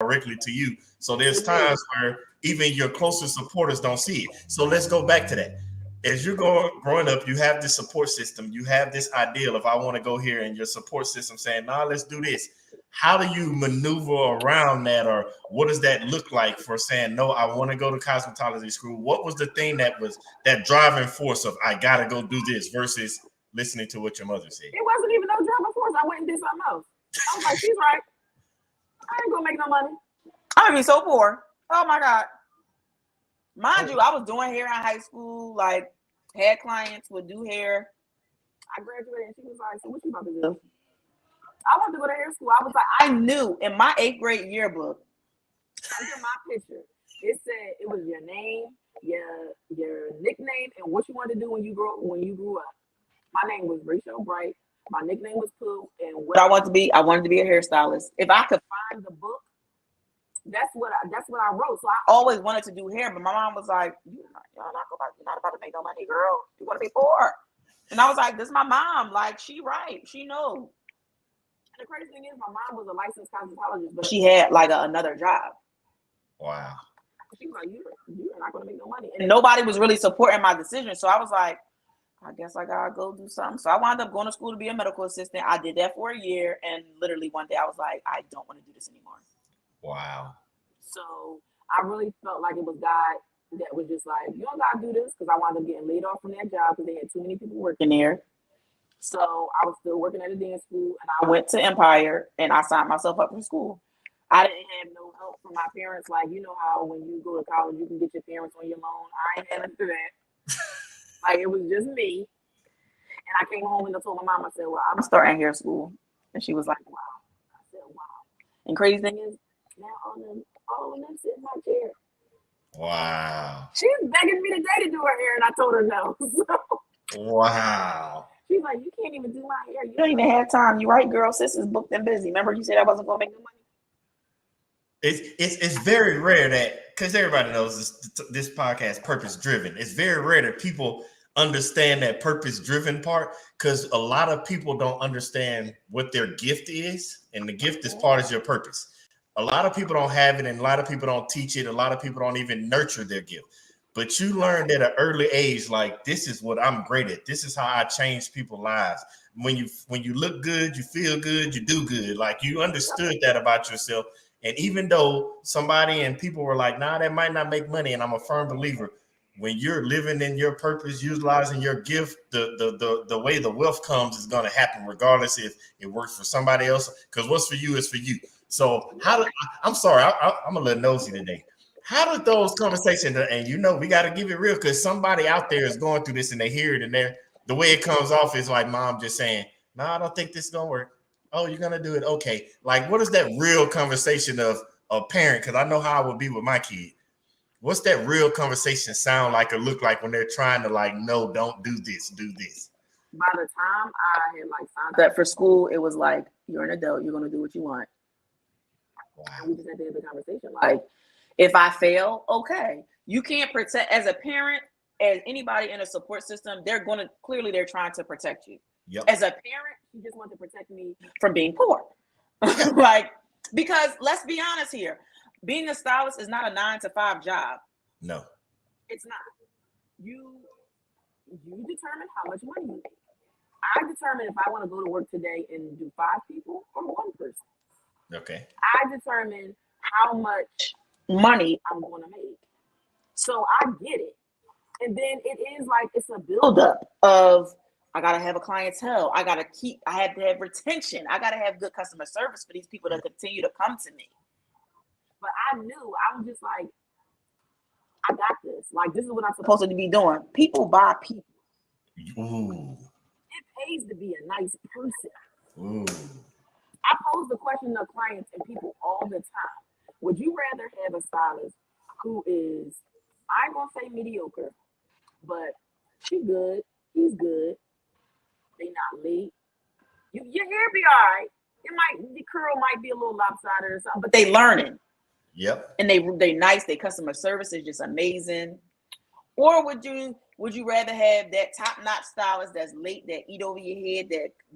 directly to you. So there's times where even your closest supporters don't see it. So let's go back to that. As you're growing up, you have this support system. You have this ideal of I want to go here, and your support system saying, "Nah, let's do this." How do you maneuver around that, or what does that look like for saying, "No, I want to go to cosmetology school"? What was the thing that was that driving force of I gotta go do this versus listening to what your mother said? It wasn't even no driving force. I went and did something else. I was like, she's right. I ain't gonna make no money. I'm gonna be so poor. Oh my God. Mind you, I was doing hair in high school, like had clients would do hair. I graduated and she was like, so what you about to do? I wanted to go to hair school. I was like, I knew in my 8th grade yearbook, under my picture, it said it was your name, your nickname, and what you wanted to do when you grew up. My name was Rachel Bright. My nickname was Pooh, and what I wanted to be a hairstylist. If I could find the book, that's what I wrote. So I always wanted to do hair, but my mom was like, you're not about to make no money, girl. You want to be poor. And I was like, this is my mom. Like, she right. She knows. And the crazy thing is, my mom was a licensed cosmetologist, but she had like another job. Wow. She was like, you're not going to make no money. And nobody was really supporting my decision. So I was like, I guess I gotta go do something. So I wound up going to school to be a medical assistant. I did that for a year, and literally one day I was like, I don't want to do this anymore. Wow. So I really felt like it was God that was just like, you don't gotta do this, because I wound up getting laid off from that job because they had too many people working there. So I was still working at a dance school, and I went to Empire and I signed myself up for school. I didn't have no help from my parents. Like, you know how when you go to college, you can get your parents on your loan. I ain't had to do that. Like, it was just me. And I came home and I told my mom, I said, well, I'm starting hair school. And she was like, wow. I said, wow. And crazy thing is, now all of them sit in my chair. Wow. She's begging me today to do her hair, and I told her no. Wow. She's like, you can't even do my hair. You don't even have time. You're right, girl. Sis is booked and busy. Remember you said I wasn't going to make no money? It's very rare that, because everybody knows this podcast purpose driven. It's very rare that people understand that purpose driven part, because a lot of people don't understand what their gift is, and the gift is part of your purpose. A lot of people don't have it, and a lot of people don't teach it. A lot of people don't even nurture their gift. But you learned at an early age, like, this is what I'm great at. This is how I change people's lives. When you look good, you feel good, you do good. Like, you understood that about yourself. And even though somebody and people were like, nah, that might not make money, and I'm a firm believer, when you're living in your purpose, utilizing your gift, the way the wealth comes is going to happen, regardless if it works for somebody else. Because what's for you is for you. So I'm sorry, I'm a little nosy today. How did those conversations, and we got to give it real, because somebody out there is going through this and they hear it, and the way it comes off is like mom just saying, no, I don't think this is going to work. Oh, you're going to do it. Okay. Like, what is that real conversation of a parent? Because I know how I would be with my kid. What's that real conversation sound like or look like when they're trying to, like, no, don't do this, do this? By the time I had signed up for school, it was like, you're an adult, you're going to do what you want. Wow. And we just had to have the conversation. Like, if I fail, okay. You can't protect, as a parent, as anybody in a support system, they're trying to protect you. Yep. As a parent, you just want to protect me from being poor. Like, because let's be honest here, being a stylist is not a 9-to-5 job. No, it's not. You determine how much money you make. I determine if I want to go to work today and do 5 people or 1 person. Okay. I determine how much money I'm going to make. So I get it. And then it is like, it's a buildup of, I got to have a clientele. I have to have retention. I got to have good customer service for these people to continue to come to me. But I was just like, I got this. Like, this is what I'm supposed to be doing. People buy people. Ooh. It pays to be a nice person. Ooh. I pose the question to clients and people all the time. Would you rather have a stylist who is, I ain't going to say mediocre, but she's good, he's good, they not late. Your hair be all right. The curl might be a little lopsided or something, but they learning. Yep. And they nice, their customer service is just amazing. Or would you rather have that top-notch stylist that's late, that eat over your head,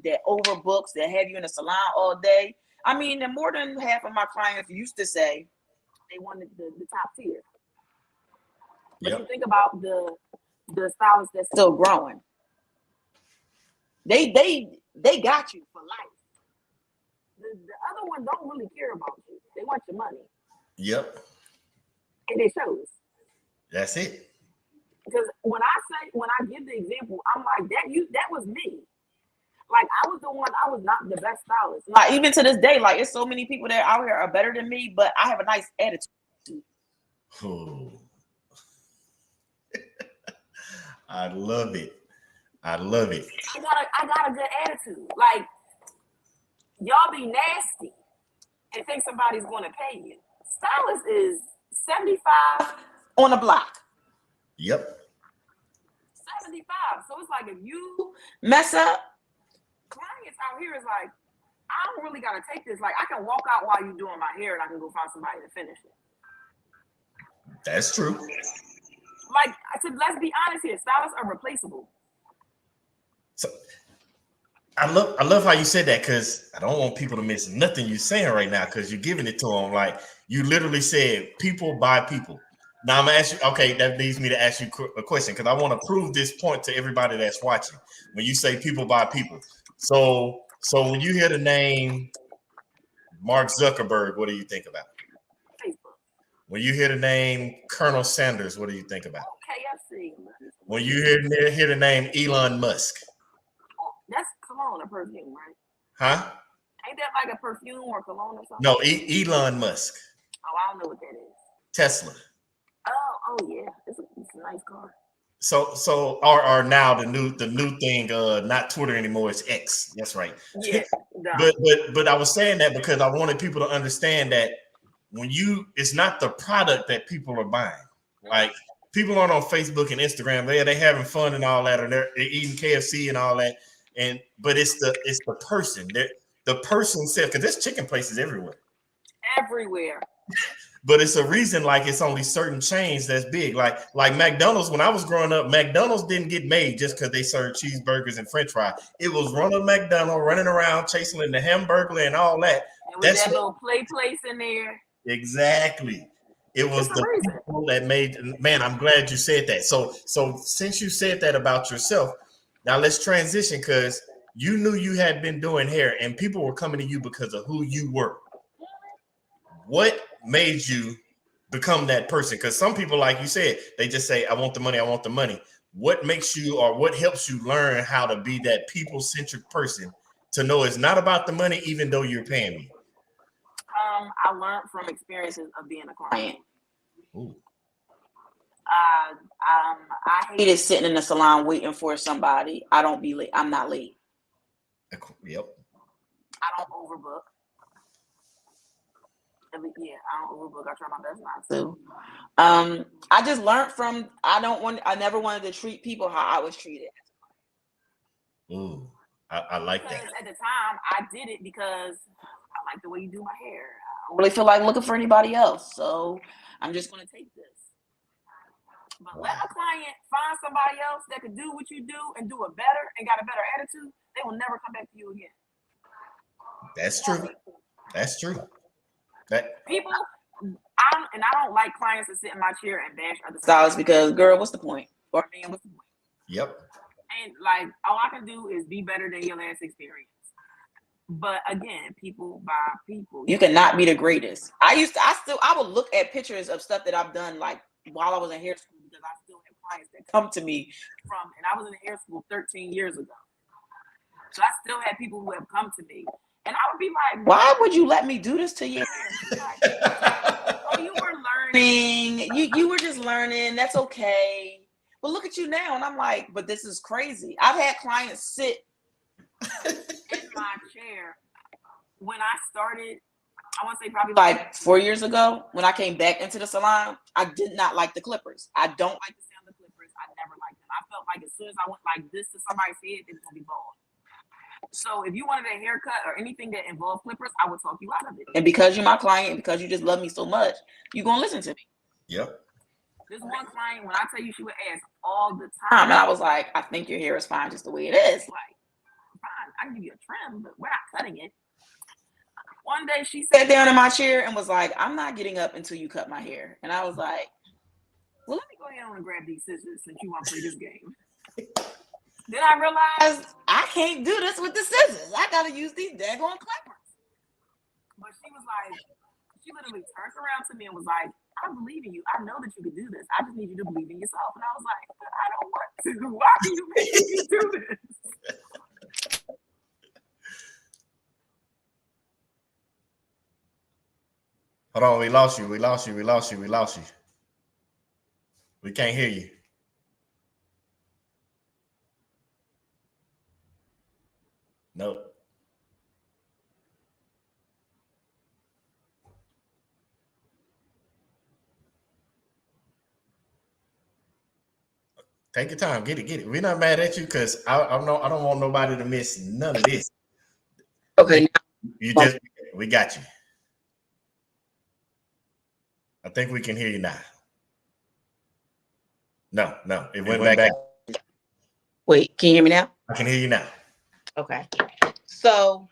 that overbooks, that have you in a salon all day, I mean, and more than half of my clients used to say they wanted the top tier. But Yep. you think about the stylists that's still growing. They got you for life. The other ones don't really care about you. They want your money. Yep. And it shows. That's it. Because when I give the example, I'm like, that was me. Like I was the one, I was not the best stylist. Like even to this day, like it's so many people that out here are better than me, but I have a nice attitude. Oh. I love it. I love it. I got a good attitude. Like y'all be nasty and think somebody's going to pay you. Stylist is 75 on a block. Yep. 75. So it's like if you mess up, clients out here is like, I don't really gotta take this. Like I can walk out while you're doing my hair and I can go find somebody to finish it. That's true. Like I said, let's be honest here. Stylists are replaceable. So I love how you said that, because I don't want people to miss nothing you're saying right now, because you're giving it to them. Like you literally said, people buy people. Now I'm gonna ask you. Okay, that leads me to ask you a question, because I want to prove this point to everybody that's watching. When you say people buy people, so when you hear the name Mark Zuckerberg, what do you think about? Facebook. When you hear the name Colonel Sanders, what do you think about? KFC. When you hear the name Elon Musk, that's cologne or perfume, right? huh? Ain't that like a perfume or cologne or something? No, Elon Musk. Oh, I don't know what that is. Tesla. Oh yeah, it's a nice car. So are now the new thing, not Twitter anymore, it's X. That's right. Yeah. but I was saying that because I wanted people to understand that when it's not the product that people are buying. Like people aren't on Facebook and Instagram, they having fun and all that, or they're eating KFC and all that. But it's the person. The person said, because there's chicken places everywhere. Everywhere. But it's a reason, like it's only certain chains that's big. Like McDonald's, when I was growing up, McDonald's didn't get made just because they served cheeseburgers and French fries. It was Ronald McDonald running around chasing the Hamburglar and all that. And with that little play place in there. Exactly. It was the people that made. Man, I'm glad you said that. So since you said that about yourself, now let's transition, because you knew you had been doing hair and people were coming to you because of who you were. What made you become that person? Because some people, like you said, they just say, I want the money, I want the money. What makes you, or what helps you learn how to be that people-centric person to know it's not about the money, even though you're paying me? I learned from experiences of being a client. Ooh. I hated sitting in the salon waiting for somebody. I don't be late. I'm not late. Yep. I don't overbook. Yeah, I don't overbook. I try my best not to. I just learned from. I never wanted to treat people how I was treated. Ooh, I like that. At the time, I did it because I like the way you do my hair. I don't really feel like looking for anybody else, so I'm just going to take this. But let a client find somebody else that could do what you do and do it better and got a better attitude. They will never come back to you again. That's true. That's true. People, I don't like clients that sit in my chair and bash other stylists, because, girl, what's the point? Or man, what's the point? Yep. And like, all I can do is be better than your last experience. But again, people buy people. You cannot be the greatest. I would look at pictures of stuff that I've done, like while I was in hair school, because I still have clients that come to me and I was in hair school 13 years ago. So I still have people who have come to me. And I would be like, why would you let me do this to you? Oh, you were learning. You were just learning. That's okay. But look at you now. And I'm like, but this is crazy. I've had clients sit in my chair when I started. I want to say probably like 4 years ago, when I came back into the salon. I did not like the clippers. I don't like the sound of clippers. I never liked them. I felt like as soon as I went like this to somebody's head, they was gonna be bald. So if you wanted a haircut or anything that involved clippers, I would talk you out of it. And because you're my client, and because you just love me so much, you're gonna listen to me. Yep. This one client, when I tell you, she would ask all the time, and I was like, I think your hair is fine just the way it is. Like, fine, I can give you a trim, but we're not cutting it. One day she sat down in my chair and was like, I'm not getting up until you cut my hair. And I was like, well, let me go ahead and grab these scissors since you want to play this game. Then I realized I can't do this with the scissors. I got to use these daggone clippers. But she was like, she literally turned around to me and was like, I believe in you. I know that you can do this. I just need you to believe in yourself. And I was like, but I don't want to. Why are you making me do this? Hold on, we lost you. We lost you. We lost you. We lost you. We can't hear you. Nope. Take your time. Get it. Get it. We're not mad at you because I don't want nobody to miss none of this. Okay. We got you. I think we can hear you now. No, it went back. Wait, can you hear me now? I can hear you now. Okay. So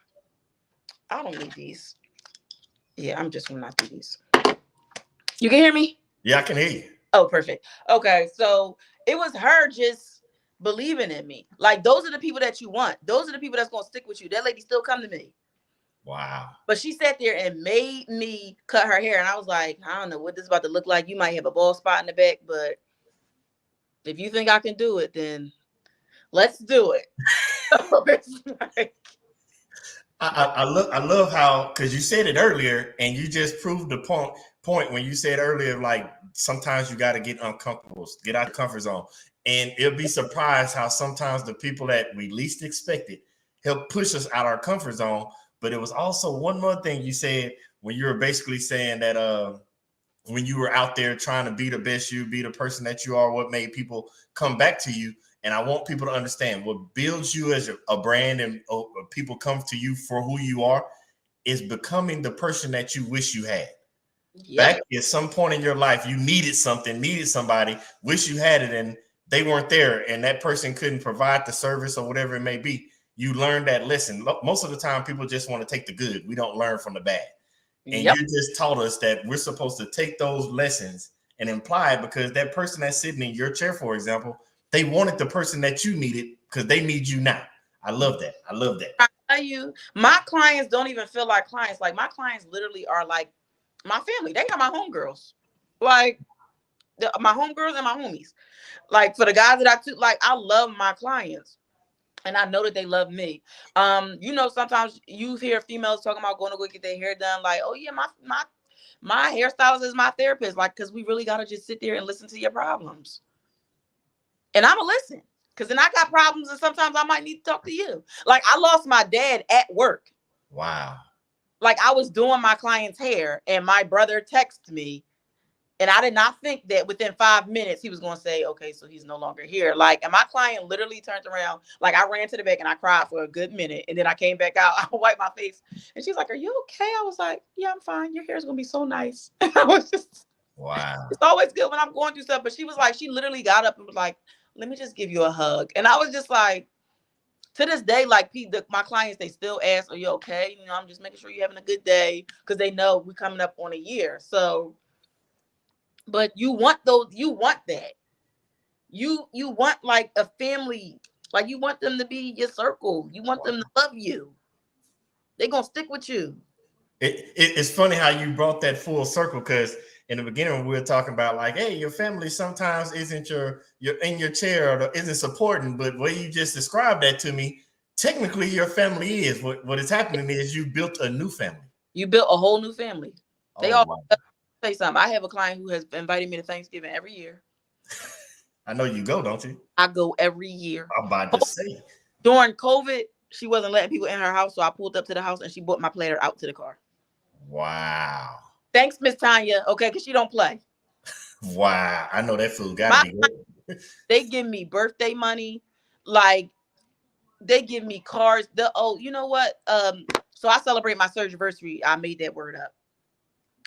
I don't need these. Yeah, I'm just gonna not do these. You can hear me? Yeah, I can hear you. Oh, perfect. Okay, so it was her just believing in me. Like, those are the people that you want. Those are the people that's gonna stick with you. That lady still come to me. Wow. But she sat there and made me cut her hair. And I was like, I don't know what this is about to look like. You might have a bald spot in the back, but if you think I can do it, then let's do it. I love how, because you said it earlier and you just proved the point when you said earlier, like sometimes you got to get uncomfortable, get out of the comfort zone. And it'll be surprised how sometimes the people that we least expected help push us out our comfort zone. But it was also one more thing you said when you were basically saying that when you were out there trying to be the best you, be the person that you are, what made people come back to you. And I want people to understand what builds you as a brand and people come to you for who you are is becoming the person that you wish you had. Yep. Back at some point in your life, you needed something, needed somebody, wish you had it, and they weren't there, and that person couldn't provide the service or whatever it may be. You learned that lesson. Most of the time, people just want to take the good. We don't learn from the bad. And you just taught us that we're supposed to take those lessons and imply it, because that person that's sitting in your chair, for example, they wanted the person that you needed because they need you now. I love that. I love that. I tell you, my clients don't even feel like clients. Like, my clients literally are like my family. They are my homegirls. Like, my homegirls and my homies. Like, for the guys that I took, like, I love my clients. And I know that they love me. You know, sometimes you hear females talking about going to go get their hair done. Like, oh yeah, my hairstylist is my therapist. Like, because we really got to just sit there and listen to your problems. And I'm going to listen. Because then I got problems and sometimes I might need to talk to you. Like, I lost my dad at work. Wow. Like, I was doing my client's hair and my brother texted me. And I did not think that within 5 minutes he was going to say, okay, so he's no longer here. Like, and my client literally turned around. Like, I ran to the back and I cried for a good minute. And then I came back out. I wiped my face. And she's like, are you okay? I was like, yeah, I'm fine. Your hair is going to be so nice. I was just, wow. It's always good when I'm going through stuff. But she was like, she literally got up and was like, let me just give you a hug. And I was just like, to this day, like, my clients, they still ask, are you okay? You know, I'm just making sure you're having a good day, because they know we're coming up on a year. So, but you want that. You want like a family, like you want them to be your circle. You want them to love you. They're going to stick with you. It's funny how you brought that full circle, because in the beginning we were talking about like, hey, your family sometimes isn't you're in your chair or isn't supporting, but when you just described that to me, technically your family is. What is happening is you built a new family. You built a whole new family. They all say something. I have a client who has invited me to Thanksgiving every year. I know you go, don't you? I go every year. I'm about to say. During COVID, she wasn't letting people in her house, so I pulled up to the house and she brought my platter out to the car. Wow. Thanks, Miss Tanya. Okay, because she don't play. Wow. I know that food got to be good. They give me birthday money. Like, they give me cards. You know what? So I celebrate my surgery. I made that word up.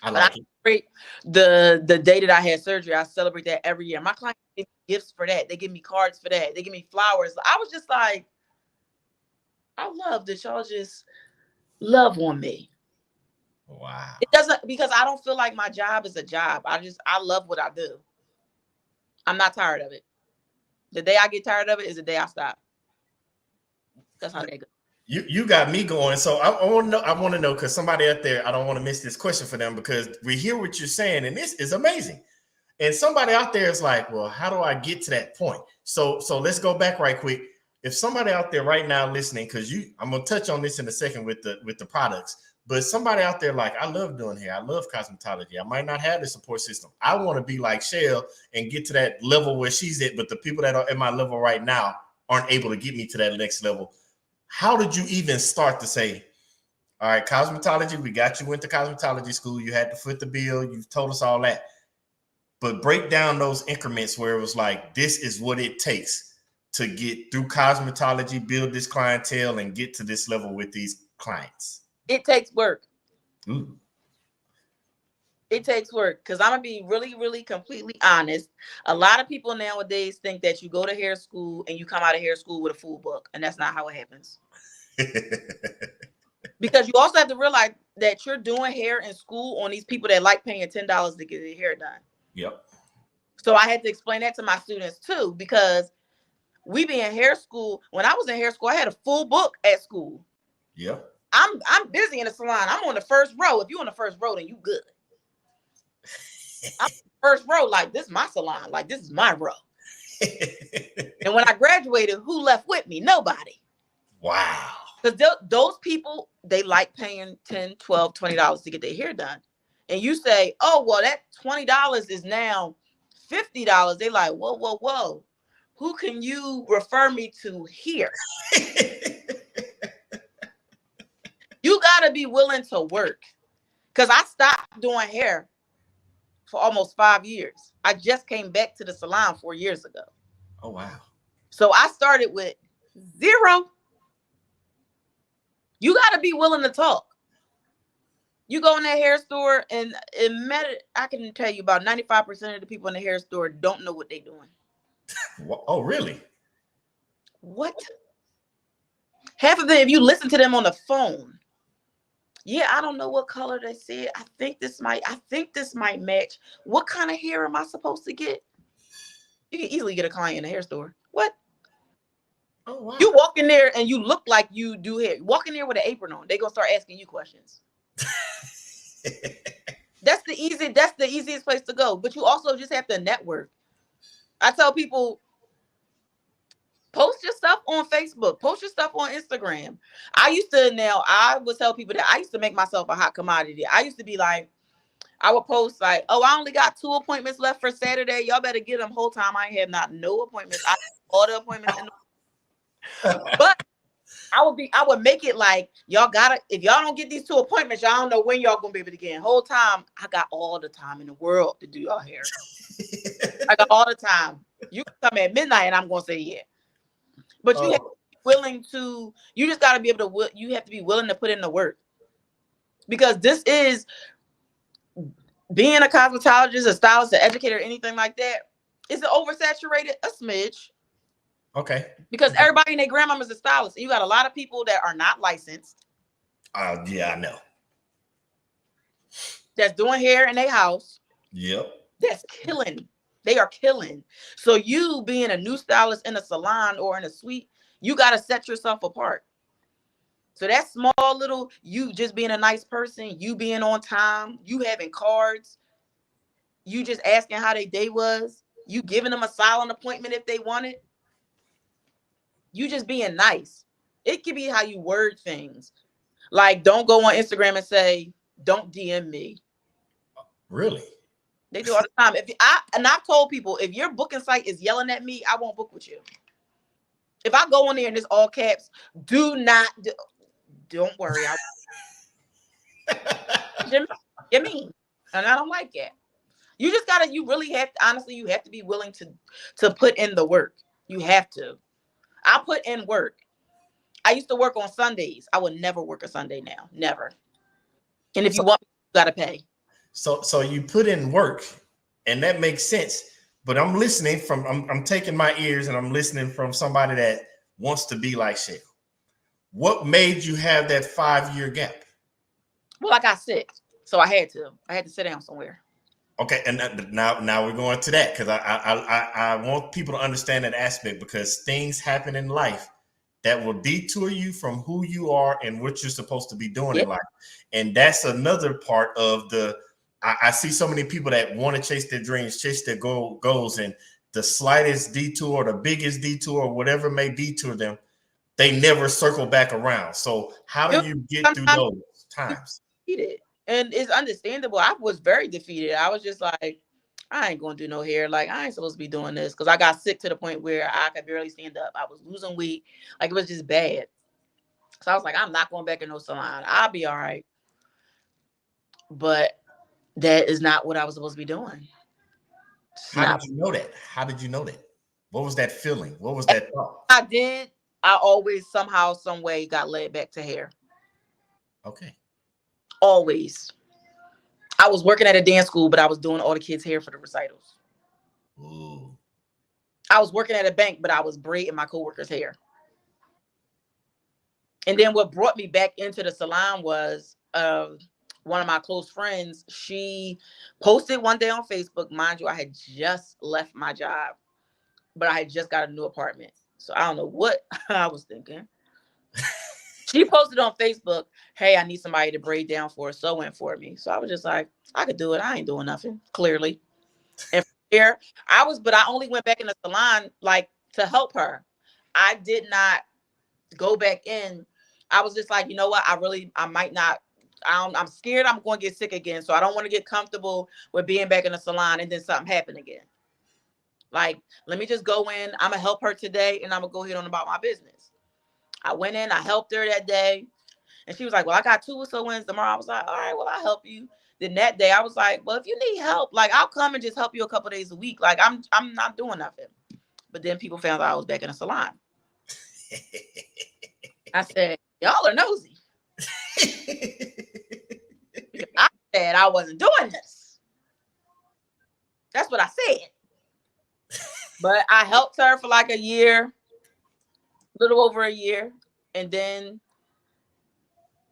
I like it. The day that I had surgery, I celebrate that every year. My clients give me gifts for that. They give me cards for that. They give me flowers. I was just like, I love that y'all just love on me. Wow. It doesn't, because I don't feel like my job is a job. I love what I do. I'm not tired of it. The day I get tired of it is the day I stop. That's how that goes. You got me going. So I want to know. I want to know because somebody out there, I don't want to miss this question for them because we hear what you're saying, and this is amazing. And somebody out there is like, well, how do I get to that point? So let's go back right quick. If somebody out there right now listening, because I'm gonna touch on this in a second with the products, but somebody out there like, I love doing hair, I love cosmetology. I might not have the support system. I want to be like Shell and get to that level where she's at, but the people that are at my level right now aren't able to get me to that next level. How did you even start to say, all right, cosmetology, we got you into cosmetology school, you had to foot the bill, you've told us all that. But break down those increments where it was like, this is what it takes to get through cosmetology, build this clientele, and get to this level with these clients. It takes work. Ooh. It takes work, because I'm going to be really, really completely honest. A lot of people nowadays think that you go to hair school and you come out of hair school with a full book, and that's not how it happens. Because you also have to realize that you're doing hair in school on these people that like paying $10 to get their hair done. Yep. So I had to explain that to my students too, because we be in hair school. When I was in hair school, I had a full book at school. Yep. I'm busy in the salon. I'm on the first row. If you're on the first row, then you good. I'm first row, like this is my salon, like this is my row. And when I graduated, who left with me? Nobody. Wow. Because those people, they like paying $10, $12, $20 to get their hair done. And you say, oh, well, that $20 is now $50. They like, whoa, whoa, whoa. Who can you refer me to here? You got to be willing to work. Because I stopped doing hair for almost 5 years. I just came back to the salon 4 years ago. Oh, wow. So I started with zero. You got to be willing to talk. You go in that hair store and I can tell you about 95% of the people in the hair store don't know what they're doing. Oh, really? What? Half of them, if you listen to them on the phone, yeah, I don't know what color they said. I think this might match. What kind of hair am I supposed to get? You can easily get a client in the hair store. What? Oh, wow. You walk in there and you look like you do hair. Walk in there with an apron on. They're gonna start asking you questions. That's the easiest place to go. But you also just have to network. I tell people, post your stuff on Facebook, post your stuff on Instagram. I would tell people that I used to make myself a hot commodity. I used to be like, I would post like, oh, I only got 2 appointments left for Saturday. Y'all better get them. Whole time I have not no appointments. I have all the appointments in but I would make it like, y'all gotta, if y'all don't get these 2 appointments, y'all don't know when y'all gonna be able to get in. Whole time, I got all the time in the world to do your hair. I got all the time. You can come at midnight and I'm gonna say yeah. But you have to be willing to, you just gotta be able to, you have to be willing to put in the work. Because this is, being a cosmetologist, a stylist, an educator, anything like that, is it oversaturated? A smidge. Okay. Because everybody and their grandmama's a stylist. You got a lot of people that are not licensed. Yeah, I know. That's doing hair in their house. Yep. That's killing. They are killing. So you being a new stylist in a salon or in a suite, you got to set yourself apart. So that small little, you just being a nice person, you being on time, you having cards, you just asking how their day was, you giving them a silent appointment if they want it. You just being nice. It could be how you word things. Like, don't go on Instagram and say, don't DM me. Really? They do all the time. I've told people, if your booking site is yelling at me, I won't book with you. If I go on there and it's all caps, don't worry. You mean? And I don't like it. You really have to, honestly, you have to be willing to put in the work. You have to. I put in work. I used to work on Sundays. I would never work a Sunday now. Never. And if you want, you got to pay. So you put in work, and that makes sense. But I'm listening I'm taking my ears and I'm listening from somebody that wants to be like Shell. What made you have that 5-year gap? Well, I got sick. So I had to sit down somewhere. Okay, and now we're going to that because I want people to understand that aspect, because things happen in life that will detour you from who you are and what you're supposed to be doing in life. And that's another part of I see so many people that want to chase their dreams, chase their goals, and the slightest detour, the biggest detour, whatever may detour them, they never circle back around. So how do you get through those times? And it's understandable. I was very defeated. I was just like, I ain't gonna do no hair. Like, I ain't supposed to be doing this, because I got sick to the point where I could barely stand up. I was losing weight. Like, it was just bad. So I was like, I'm not going back in no salon. I'll be all right. But that is not what I was supposed to be doing. How did you know that? How did you know that? What was that feeling? What was that thought? I always somehow, some way got led back to hair. Okay. Always. I was working at a dance school, but I was doing all the kids' hair for the recitals. Ooh. I was working at a bank, but I was braiding my coworkers' hair. And then what brought me back into the salon was one of my close friends. She posted one day on Facebook. Mind you, I had just left my job, but I had just got a new apartment. So I don't know what I was thinking. She posted on Facebook, hey, I need somebody to braid down for a sew-in for me. So I was just like, I could do it. I ain't doing nothing, clearly. And from here, but I only went back in the salon like to help her. I did not go back in. I was just like, you know what? I might not. I'm scared I'm going to get sick again. So I don't want to get comfortable with being back in the salon and then something happen again. Like, let me just go in. I'm going to help her today, and I'm going to go ahead on about my business. I went in, I helped her that day. And she was like, well, I got 2 sew-ins tomorrow. I was like, all right, well, I'll help you. Then that day I was like, well, if you need help, like, I'll come and just help you a couple days a week. Like, I'm not doing nothing. But then people found out I was back in the salon. I said, y'all are nosy. I said I wasn't doing this. That's what I said. But I helped her for like a year, a little over a year. And then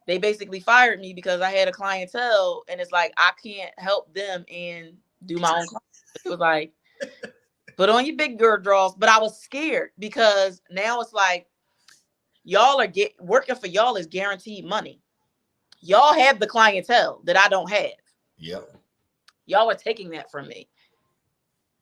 they basically fired me because I had a clientele, and it's like, I can't help them and do my own clients. It was like, put on your big girl draws. But I was scared because now it's like, y'all are working for y'all is guaranteed money. Y'all have the clientele that I don't have. Yep. Y'all are taking that from me.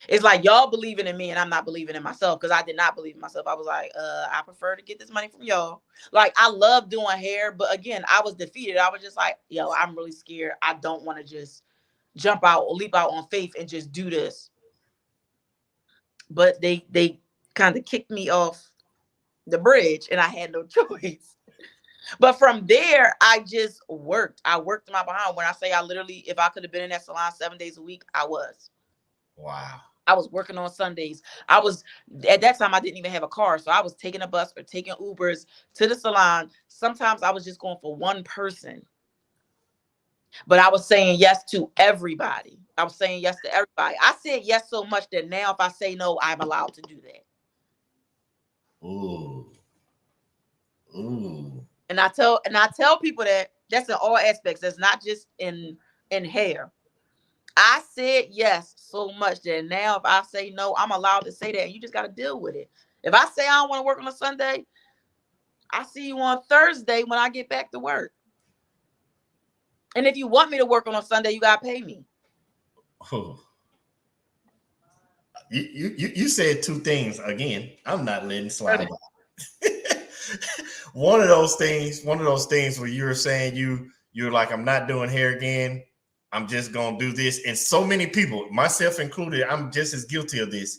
It's like y'all believing in me and I'm not believing in myself, because I did not believe in myself. I was like, I prefer to get this money from y'all. Like, I love doing hair, but again, I was defeated. I was just like, yo, I'm really scared. I don't want to just jump out or leap out on faith and just do this. But they kind of kicked me off the bridge and I had no choice. But from there, I just worked. I worked my behind. When I say I literally, if I could have been in that salon 7 days a week, I was. Wow. I was working on Sundays. At that time, I didn't even have a car. So I was taking a bus or taking Ubers to the salon. Sometimes I was just going for one person. But I was saying yes to everybody. I was saying yes to everybody. I said yes so much that now if I say no, I'm allowed to do that. Ooh. Ooh. And I tell people that that's in all aspects. That's not just in hair. I said yes so much that now if I say no, I'm allowed to say that. And you just got to deal with it. If I say I don't want to work on a Sunday, I see you on Thursday when I get back to work. And if you want me to work on a Sunday, you got to pay me. Oh. You said 2 things. Again, I'm not letting slide. One of those things where you're saying you're like, I'm not doing hair again. I'm just going to do this. And so many people, myself included, I'm just as guilty of this,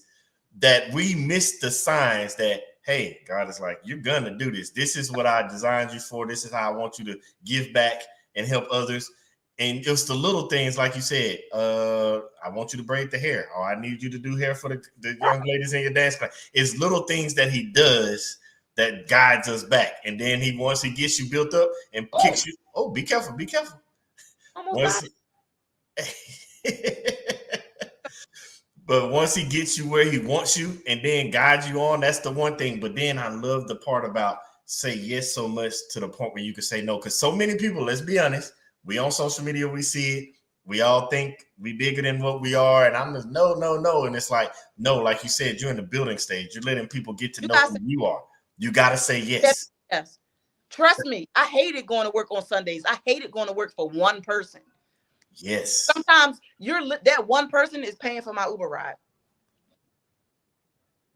that we miss the signs that, hey, God is like, you're going to do this. This is what I designed you for. This is how I want you to give back and help others. And it's the little things, like you said, I want you to braid the hair, or I need you to do hair for the young ladies in your dance class. It's little things that he does that guides us back. And then once he gets you built up and kicks you, be careful, be careful. But once he gets you where he wants you and then guides you on, that's the one thing. But then I love the part about say yes so much to the point where you can say no. Because so many people, let's be honest, We on social media, we see it. We all think we bigger than what we are, and I'm just no, no, no. And it's like, no, like you said, you're in the building stage. You're letting people get to know who you are. You got to say yes. Yes. Trust me, I hated going to work on Sundays. I hated going to work for one person. Yes. Sometimes that one person is paying for my Uber ride.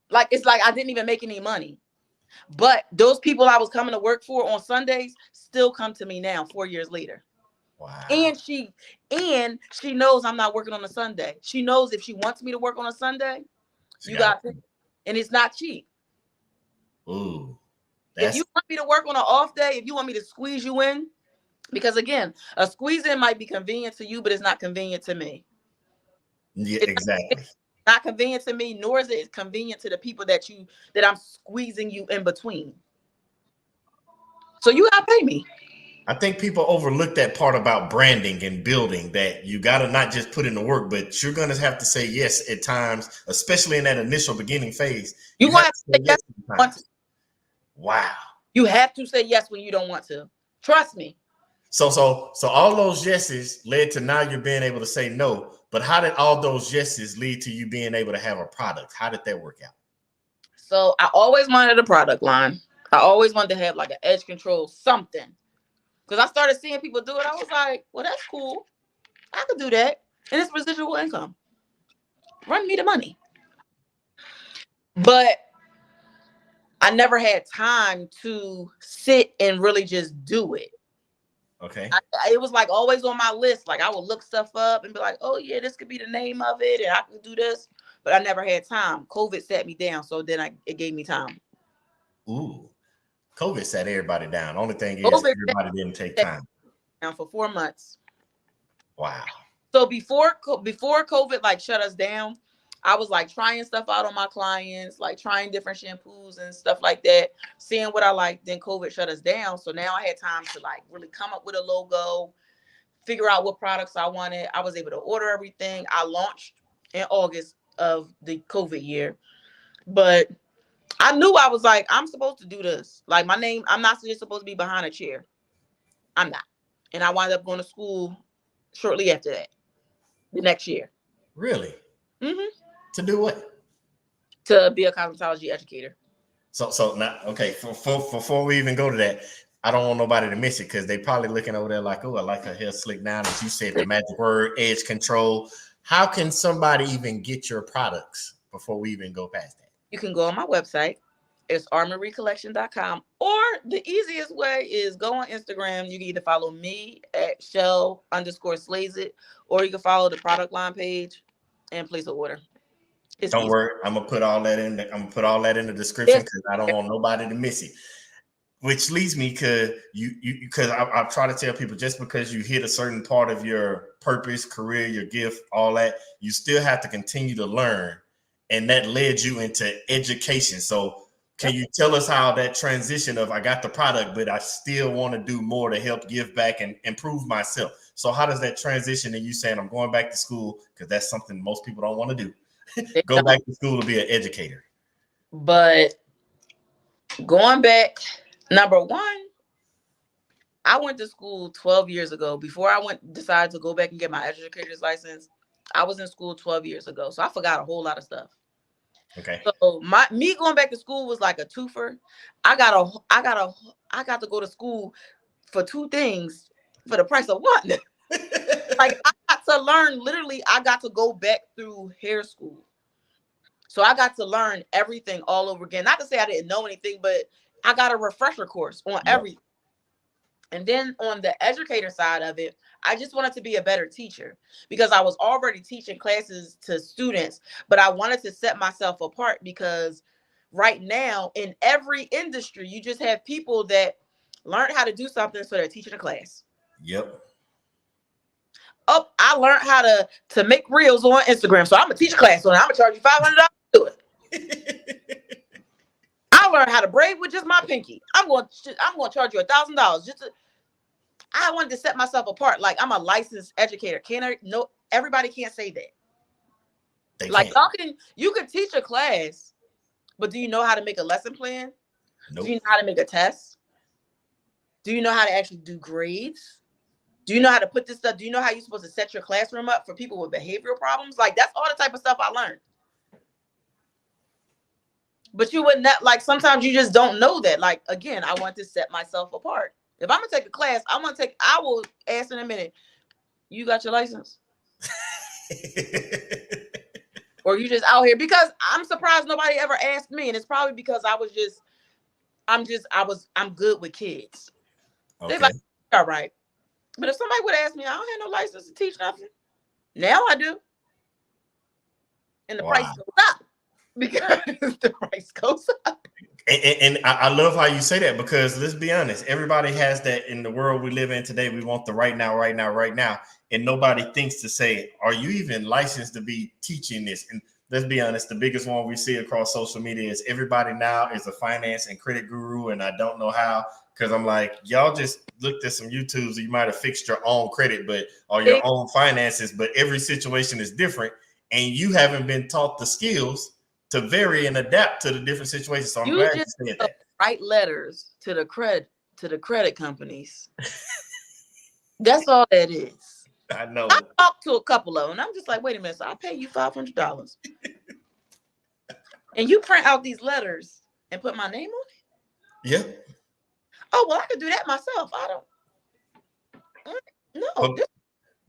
Like, it's like I didn't even make any money. But those people I was coming to work for on Sundays still come to me now 4 years later. Wow. And she knows I'm not working on a Sunday. She knows if she wants me to work on a Sunday, you got to, and it's not cheap. Ooh. If you want me to work on an off day, if you want me to squeeze you in, because again, a squeeze in might be convenient to you, but it's not convenient to me. Yeah, exactly. It's not convenient to me, nor is it convenient to the people that I'm squeezing you in between. So you gotta pay me. I think people overlook that part about branding and building, that you got to not just put in the work, but you're going to have to say yes at times, especially in that initial beginning phase. You have to say yes when you want to. Wow. You have to say yes when you don't want to. Trust me. So all those yeses led to now you're being able to say no. But how did all those yeses lead to you being able to have a product? How did that work out? So I always wanted a product line. I always wanted to have like an edge control, something. Because I started seeing people do it. I was like, well, that's cool. I could do that. And it's residual income. Run me the money. But I never had time to sit and really just do it. Okay. It was like always on my list. Like I would look stuff up and be like, oh yeah, this could be the name of it. And I could do this. But I never had time. COVID sat me down. So then it gave me time. Ooh. COVID sat everybody down. Only thing is everybody didn't take time. Down for 4 months. Wow. So before COVID like shut us down, I was like trying stuff out on my clients, like trying different shampoos and stuff like that, seeing what I liked. Then COVID shut us down. So now I had time to like really come up with a logo, figure out what products I wanted. I was able to order everything. I launched in August of the COVID year. But I knew I was like, I'm supposed to do this. Like my name, I'm not just supposed to be behind a chair. I'm not. And I wound up going to school shortly after that, the next year. Really? Mm-hmm. To do what? To be a cosmetology educator. So now, okay, before we even go to that, I don't want nobody to miss it because they probably looking over there like, oh, I like her hair slick down. As you said, the magic word, edge control. How can somebody even get your products before we even go past that? You can go on my website. It's armoriecollection.com. Or the easiest way is go on Instagram. You can either follow me at Shell_Slazit, or you can follow the product line page and place an order. Don't worry, I'm gonna put all that in. I'm gonna put all that in the description because I don't want nobody to miss it. Which leads me because I try to tell people, just because you hit a certain part of your purpose, career, your gift, all that, you still have to continue to learn, and that led you into education. So can you tell us how that transition of I got the product, but I still want to do more to help give back and improve myself? So how does that transition? And you saying I'm going back to school because that's something most people don't want to do. Go back to school to be an educator. But going back, number one, I went to school 12 years ago. Before I decided to go back and get my educator's license, I was in school 12 years ago. So I forgot a whole lot of stuff. Okay. So me going back to school was like a twofer. I got to go to school for two things for the price of one. Like I got to learn, literally, I got to go back through hair school. So I got to learn everything all over again. Not to say I didn't know anything, but I got a refresher course on everything. And then on the educator side of it, I just wanted to be a better teacher because I was already teaching classes to students, but I wanted to set myself apart because right now in every industry, you just have people that learned how to do something, so they're teaching a class. Yep. Oh, I learned how to make reels on Instagram, so I'm gonna teach a class on it. I'm gonna charge you $500 to do it. I learned how to braid with just my pinky. I'm going to charge you $1,000 just to. I wanted to set myself apart. Like I'm a licensed educator. No, everybody can't say that. Like you can teach a class, but do you know how to make a lesson plan? Nope. Do you know how to make a test? Do you know how to actually do grades? Do you know how to put this stuff? Do you know how you're supposed to set your classroom up for people with behavioral problems? Like, that's all the type of stuff I learned. But you would not, like, sometimes you just don't know that. Like, again, I want to set myself apart. If I'm gonna take a class, I will ask in a minute, you got your license? Or you just out here? Because I'm surprised nobody ever asked me. And it's probably because I'm good with kids. Okay. They're like, all right. But if somebody would ask me, I don't have no license to teach nothing. Now I do. And the price goes up because the price goes up. And I love how you say that, because let's be honest, everybody has that in the world we live in today. We want the right now, right now, right now. And nobody thinks to say, are you even licensed to be teaching this? And let's be honest, the biggest one we see across social media is everybody now is a finance and credit guru. And I don't know how, because I'm like, y'all just looked at some YouTubes. You might have fixed your own credit, or your own finances, but every situation is different. And you haven't been taught the skills to vary and adapt to the different situations. So I'm glad you said that. Write letters to the credit companies. That's all that is. I know. I talked to a couple of them, and I'm just like, wait a minute, so I pay you $500, and you print out these letters and put my name on it? Yeah. Oh, well, I could do that myself. I don't. No.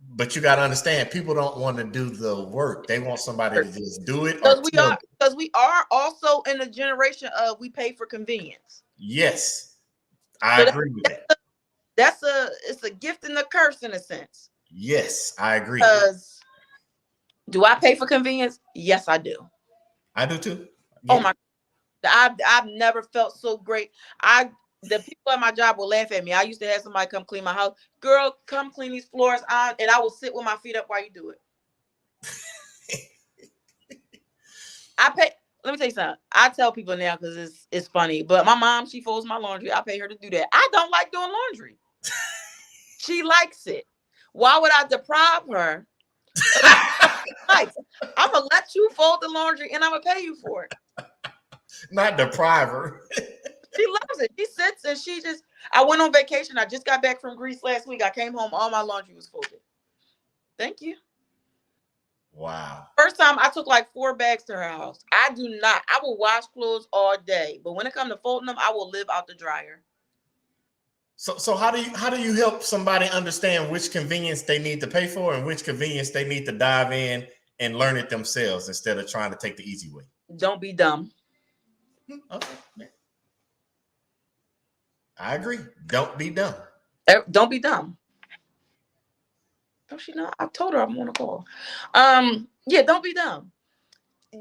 But you got to understand, people don't want to do the work. They want somebody to just do it. Because we are also in a generation of we pay for convenience. Yes, I agree with that. It's a gift and a curse in a sense. Yes, I agree. Because do I pay for convenience? Yes, I do. I do too. Yeah. Oh my! I've never felt so great. The people at my job will laugh at me. I used to have somebody come clean my house. Girl, come clean these floors on, and I will sit with my feet up while you do it. I pay. Let me tell you something. I tell people now because it's funny. But my mom, she folds my laundry. I pay her to do that. I don't like doing laundry. She likes it. Why would I deprive her? I'm gonna let you fold the laundry, and I'm gonna pay you for it. Not deprive her. She loves it. She sits and she just. I went on vacation. I just got back from Greece last week. I came home. All my laundry was folded. Thank you. Wow. First time I took like 4 bags to her house. I do not. I will wash clothes all day, but when it comes to folding them, I will live out the dryer. So how do you help somebody understand which convenience they need to pay for and which convenience they need to dive in and learn it themselves instead of trying to take the easy way? Don't be dumb. Okay. I agree. Don't be dumb. Don't be dumb. Don't she know? I told her I'm on a call. Yeah, don't be dumb.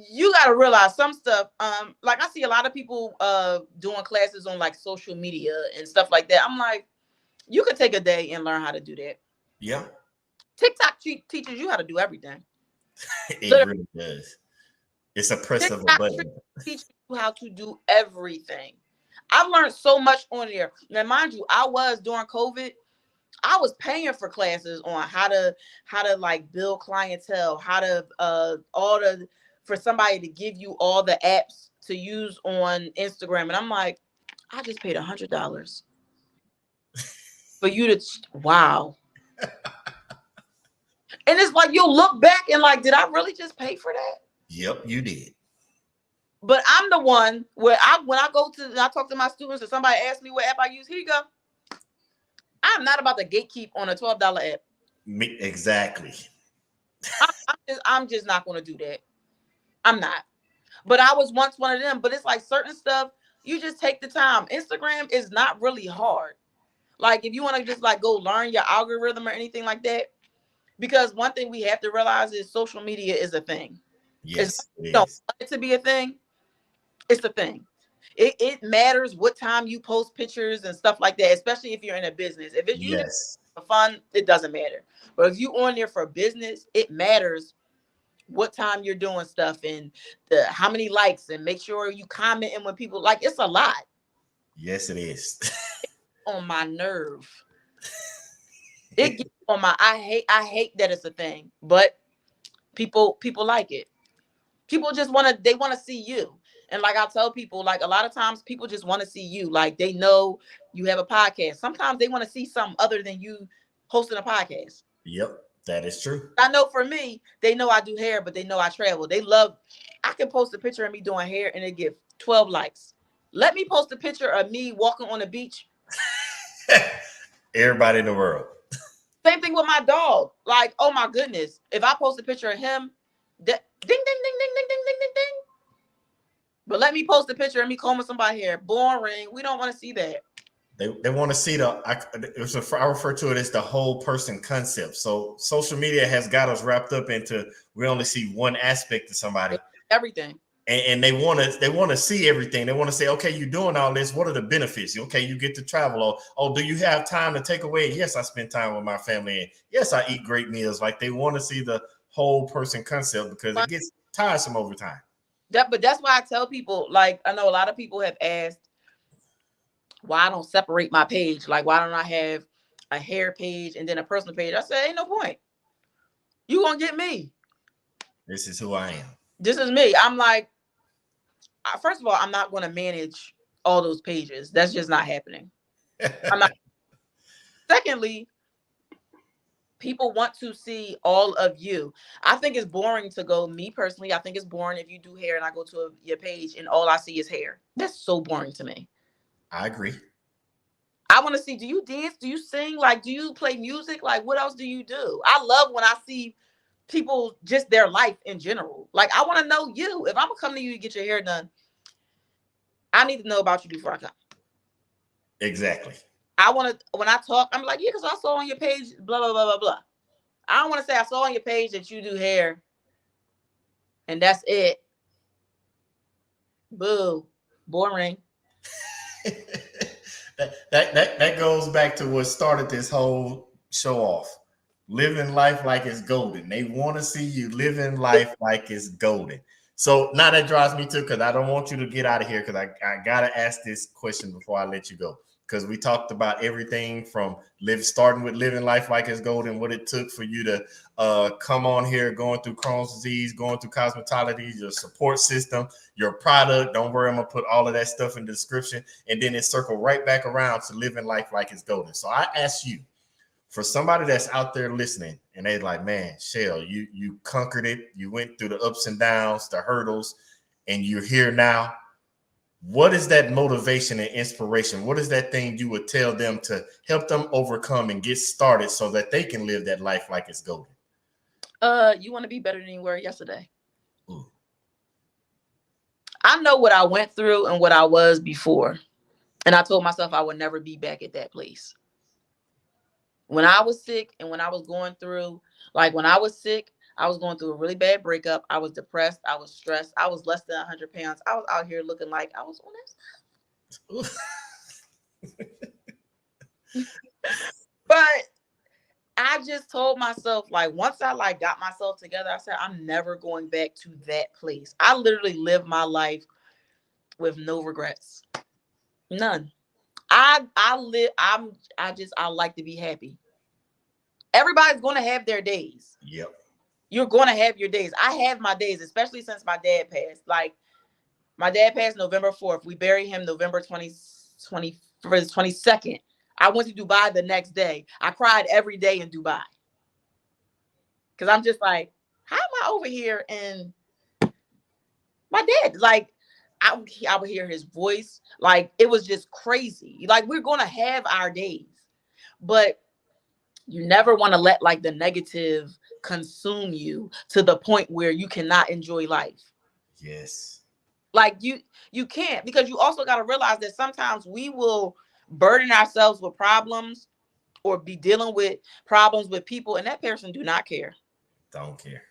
You got to realize some stuff. Like I see a lot of people doing classes on like social media and stuff like that. I'm like, you could take a day and learn how to do that. Yeah. TikTok teaches you how to do everything. It really does. It's a press of a button. Teaches you how to do everything. I've learned so much on there. Now, mind you, during COVID, I was paying for classes on how to like build clientele, how to for somebody to give you all the apps to use on Instagram. And I'm like, I just paid $100 for you to wow. And it's like you'll look back and like, did I really just pay for that? Yep, you did. But I'm the one where when I talk to my students or somebody asks me what app I use, here you go. I'm not about to gatekeep on a $12 app. Exactly. I'm just not going to do that. I'm not. But I was once one of them. But it's like certain stuff, you just take the time. Instagram is not really hard. Like if you want to just like go learn your algorithm or anything like that. Because one thing we have to realize is social media is a thing. Yes. You don't want it to be a thing. It's a thing. It matters what time you post pictures and stuff like that, especially if you're in a business. If it's you for fun, it doesn't matter. But if you're on there for business, it matters what time you're doing stuff and how many likes, and make sure you comment. And when people like, it's a lot. Yes, it is. On my nerve. It gets on my. I hate that it's a thing, but people like it. People just want to see you. And like I tell people, like a lot of times people just want to see you. Like they know you have a podcast. Sometimes they want to see something other than you hosting a podcast. Yep, that is true. I know for me, they know I do hair, but they know I travel. They love, I can post a picture of me doing hair and it get 12 likes. Let me post a picture of me walking on the beach. Everybody in the world. Same thing with my dog. Like, oh my goodness. If I post a picture of him, ding, ding, ding, ding, ding, ding, ding, ding, ding. But let me post a picture of me combing somebody's hair. Boring. We don't want to see that. They want to see I refer to it as the whole person concept. So social media has got us wrapped up into we only see one aspect of somebody. Everything. And they want to see everything. They want to say, okay, you're doing all this. What are the benefits? Okay, you get to travel. Or, oh, do you have time to take away? Yes, I spend time with my family. And yes, I eat great meals. Like they want to see the whole person concept because it gets tiresome over time. But that's why I tell people, like, I know a lot of people have asked why I don't separate my page. Like, why don't I have a hair page and then a personal page? I said, ain't no point. You gonna get me. This is who I am. This is me. I'm like, first of all, I'm not going to manage all those pages. That's just not happening. I'm not. Secondly, people want to see all of you. I think it's boring to go, me personally, I think it's boring if you do hair and I go to your page and all I see is hair. That's so boring to me. I agree. I want to see, do you dance? Do you sing? Like, do you play music? Like, what else do you do? I love when I see people, just their life in general. Like, I want to know you. If I'm going to come to you to get your hair done, I need to know about you before I come. Exactly. I want to, when I talk, I'm like, yeah, because I saw on your page, blah, blah, blah, blah, blah. I don't want to say I saw on your page that you do hair and that's it. Boo. Boring. that goes back to what started this whole show off. Living life like it's golden. They want to see you living life like it's golden. So now that drives me to, because I don't want you to get out of here, because I gotta ask this question before I let you go. Because we talked about everything from starting with living life like it's golden, what it took for you to come on here, going through Crohn's disease, going through cosmetology, your support system, your product. Don't worry, I'm gonna put all of that stuff in the description, and then it circle right back around to living life like it's golden. So I ask you, for somebody that's out there listening and they like, man, Shell, you conquered it. You went through the ups and downs, the hurdles, and you're here now. What is that motivation and inspiration? What is that thing you would tell them to help them overcome and get started so that they can live that life like it's golden? You want to be better than you were yesterday. Ooh. I know what I went through and what I was before. And I told myself I would never be back at that place. When I was sick and when I was going through, like when I was sick, I was going through a really bad breakup. I was depressed. I was stressed. I was less than 100 pounds. I was out here looking like I was on that. But I just told myself, like, once I like got myself together, I said, I'm never going back to that place. I literally lived my life with no regrets. None. I like to be happy. Everybody's going to have their days. Yep. You're going to have your days. I have my days, especially since my dad passed. Like, my dad passed November 4th. We buried him November 22nd. I went to Dubai the next day. I cried every day in Dubai. Because I'm just like, how am I over here? And my dad, like, I would hear his voice. Like, it was just crazy. Like, we're going to have our days. But you never want to let, like, the negative consume you to the point where you cannot enjoy life. Yes. Like, you can't, because you also got to realize that sometimes we will burden ourselves with problems or be dealing with problems with people, and that person do not care. Don't care.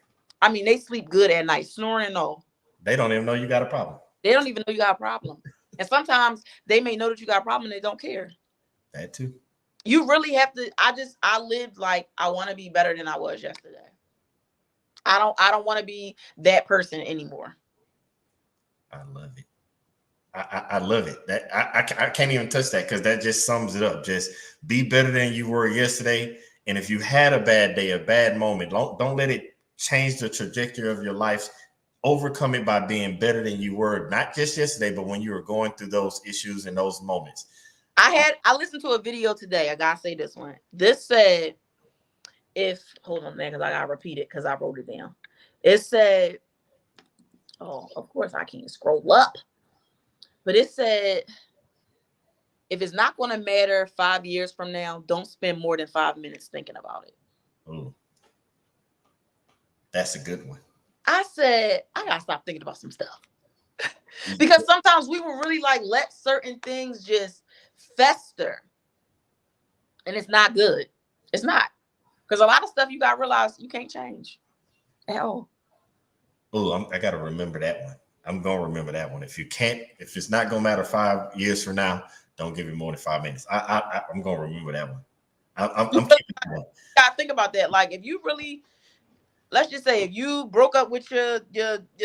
I mean, they sleep good at night, snoring and all. They don't even know you got a problem. They don't even know you got a problem. And sometimes they may know that you got a problem and they don't care. That too. You really have to. I lived like I want to be better than I was yesterday. I don't want to be that person anymore. I love it. I love it. That I can't even touch that, because that just sums it up. Just be better than you were yesterday. And if you had a bad day, a bad moment, don't let it change the trajectory of your life. Overcome it by being better than you were, not just yesterday, but when you were going through those issues and those moments. I listened to a video today. I gotta say this one. This said, hold on, man, because I gotta repeat it because I wrote it down. It said, oh, of course I can't scroll up, but it said, if it's not going to matter 5 years from now, don't spend more than 5 minutes thinking about it. Ooh, that's a good one. I said, I gotta stop thinking about some stuff because sometimes we will really like let certain things just fester, and it's not good. It's not, because a lot of stuff you gotta realize you can't change at all. Oh, I gotta remember that one. I'm gonna remember that one. If it's not gonna matter 5 years from now, don't give it more than 5 minutes. I'm gonna remember that one. I'm keeping that one. Gotta think about that. Like, if you really, let's just say, if you broke up with your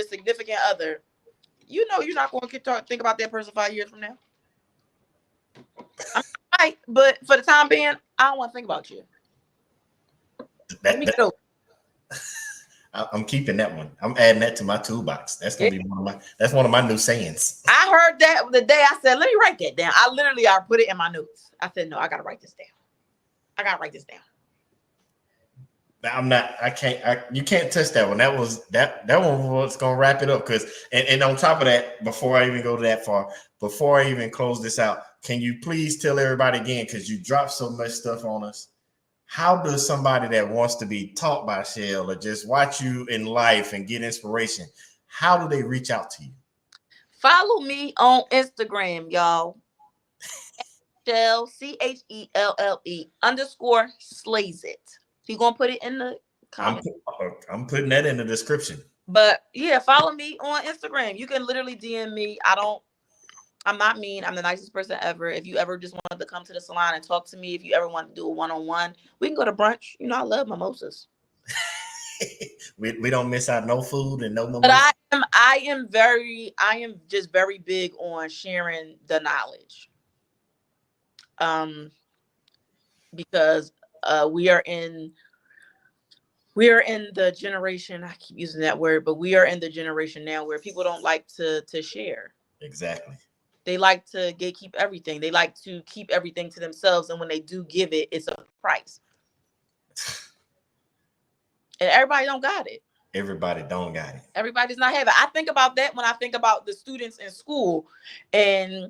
significant other, you know you're not going to think about that person 5 years from now. Right, but for the time being, I don't want to think about you. Let me go. I'm keeping that one. I'm adding that to my toolbox. That's gonna be one of my new sayings. I heard that the day I said, let me write that down. I put it in my notes. I said, no, I gotta write this down. You can't touch that one. That one was gonna wrap it up. And on top of that, before I even go that far, before I even close this out, can you please tell everybody again, because you dropped so much stuff on us, how does somebody that wants to be taught by Shell or just watch you in life and get inspiration, how do they reach out to you? Follow me on Instagram, y'all. Shell, CHELLE _ He's gonna put it in the comments. I'm putting that in the description. But yeah, follow me on Instagram. You can literally DM me. I'm not mean. I'm the nicest person ever. If you ever just wanted to come to the salon and talk to me, if you ever want to do a one-on-one, we can go to brunch. You know, I love mimosas. we don't miss out no food and no mimosas. But I am just very big on sharing the knowledge. Because we are in the generation, I keep using that word, but we are in the generation now where people don't like to share. Exactly. They like to gatekeep everything. They like to keep everything to themselves. And when they do give it, it's a price. And everybody don't got it. Everybody don't got it. Everybody's not having it. I think about that when I think about the students in school. And,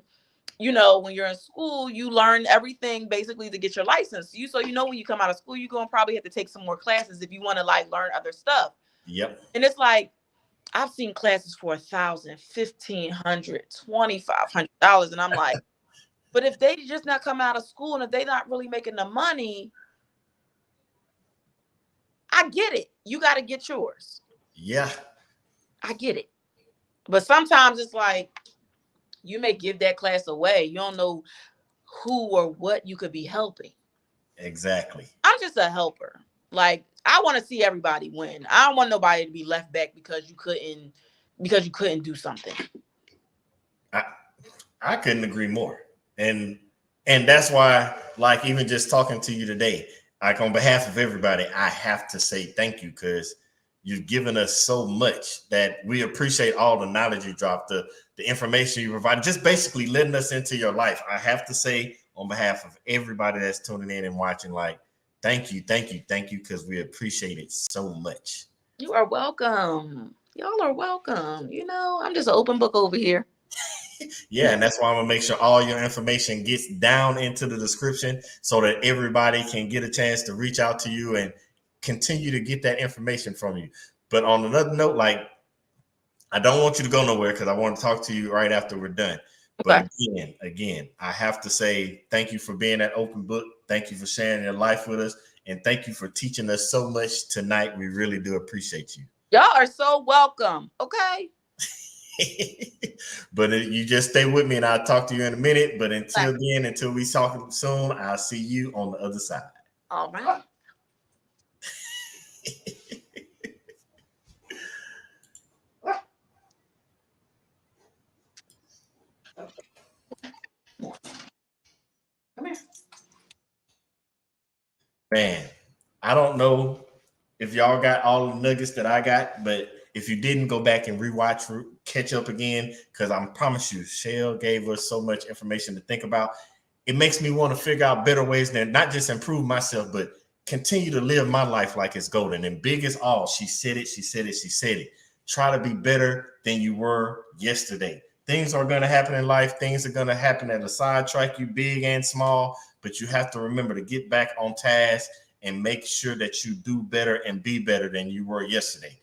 you know, when you're in school, you learn everything basically to get your license. So when you come out of school, you're going to probably have to take some more classes if you want to like learn other stuff. Yep. And it's like, I've seen classes for $1,000, $1,500, $2,500, and I'm like, but if they just not come out of school and if they're not really making the money, I get it. You got to get yours. Yeah, I get it. But sometimes it's like you may give that class away. You don't know who or what you could be helping. Exactly. I'm just a helper. Like, I want to see everybody win. I don't want nobody to be left back because you couldn't do something. I couldn't agree more. And that's why, like, even just talking to you today, like on behalf of everybody, I have to say thank you, because you've given us so much that we appreciate all the knowledge you dropped, the information you provided, just basically letting us into your life. I have to say on behalf of everybody that's tuning in and watching, like, thank you, because we appreciate it so much. You are welcome. Y'all are welcome. You know, I'm just an open book over here. Yeah, and that's why I'm gonna make sure all your information gets down into the description so that everybody can get a chance to reach out to you and continue to get that information from you. But on another note, like, I don't want you to go nowhere because I want to talk to you right after we're done. Okay. But again, I have to say thank you for being that open book. Thank you for sharing your life with us. And thank you for teaching us so much tonight. We really do appreciate you. Y'all are so welcome. Okay. But you just stay with me and I'll talk to you in a minute. But until then, until we talk soon, I'll see you on the other side. All right. Come here. Man, I don't know if y'all got all the nuggets that I got, but if you didn't, go back and rewatch, catch up again, because I promise you, Shell gave us so much information to think about. It makes me want to figure out better ways than not just improve myself, but continue to live my life like it's golden. And big is all. She said it. She said it. She said it. Try to be better than you were yesterday. Things are going to happen in life. Things are going to happen that'll sidetrack you, big and small. But you have to remember to get back on task and make sure that you do better and be better than you were yesterday.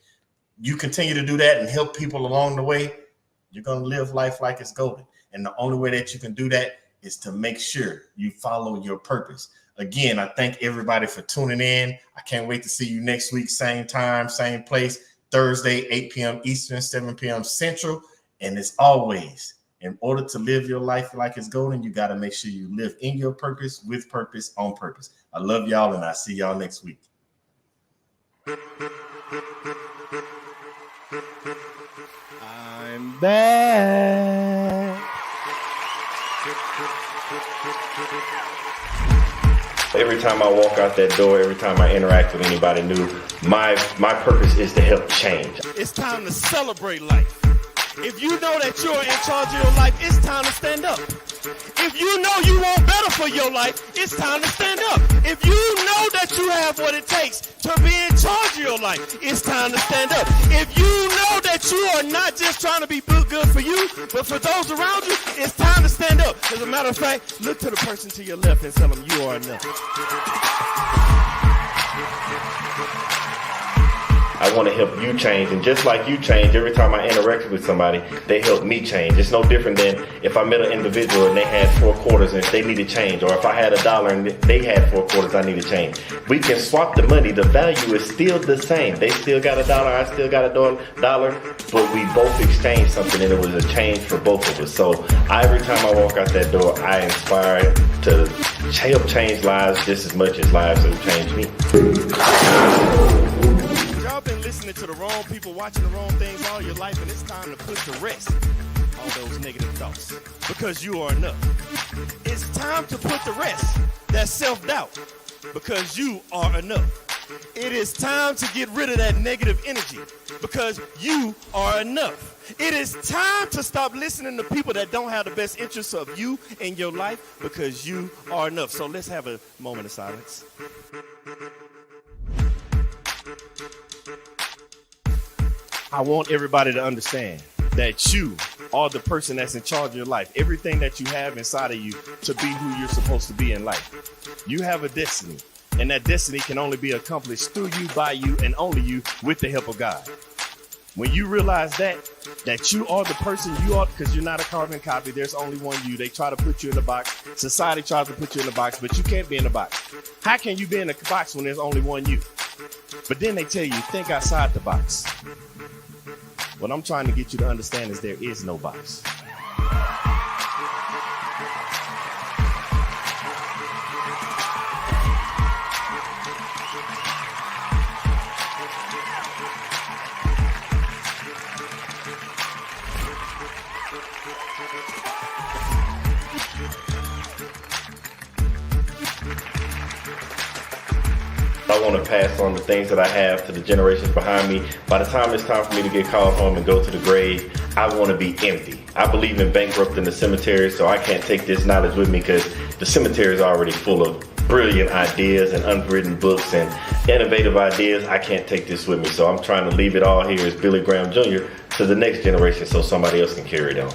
You continue to do that and help people along the way, you're going to live life like it's golden. And the only way that you can do that is to make sure you follow your purpose. Again, I thank everybody for tuning in. I can't wait to see you next week, same time, same place, Thursday, 8 p.m. Eastern, 7 p.m. Central. And as always, in order to live your life like it's golden, you got to make sure you live in your purpose, with purpose, on purpose. I love y'all, and I'll see y'all next week. I'm back. Every time I walk out that door, every time I interact with anybody new, my purpose is to help change. It's time to celebrate life. If you know that you're in charge of your life, it's time to stand up. If you know you want better for your life, it's time to stand up. If you know that you have what it takes to be in charge of your life, it's time to stand up. If you know that you are not just trying to be good for you, but for those around you, it's time to stand up. As a matter of fact, look to the person to your left and tell them you are enough. I want to help you change, and just like you change, every time I interact with somebody, they help me change. It's no different than if I met an individual and they had 4 quarters and they needed change, or if I had $1 and they had 4 quarters, I need to change. We can swap the money. The value is still the same. They still got $1, I still got $1, but we both exchanged something, and it was a change for both of us. So every time I walk out that door, I inspire to help change lives just as much as lives have changed me. Y'all been listening to the wrong people, watching the wrong things all your life, and it's time to put to rest all those negative thoughts, because you are enough. It's time to put to rest that self-doubt, because you are enough. It is time to get rid of that negative energy, because you are enough. It is time to stop listening to people that don't have the best interests of you in your life, because you are enough. So let's have a moment of silence. I want everybody to understand that you are the person that's in charge of your life. Everything that you have inside of you to be who you're supposed to be in life. You have a destiny, and that destiny can only be accomplished through you, by you, and only you, with the help of God. When you realize that you are the person you are, because you're not a carbon copy, there's only one you. They try to put you in the box. Society tries to put you in the box, but you can't be in the box. How can you be in a box when there's only one you? But then they tell you, think outside the box. What I'm trying to get you to understand is there is no box. I want to pass on the things that I have to the generations behind me. By the time it's time for me to get called home and go to the grave, I want to be empty. I believe in bankrupting the cemetery, so I can't take this knowledge with me, because the cemetery is already full of brilliant ideas and unwritten books and innovative ideas. I can't take this with me, so I'm trying to leave it all here as Billy Graham Jr. to the next generation so somebody else can carry it on.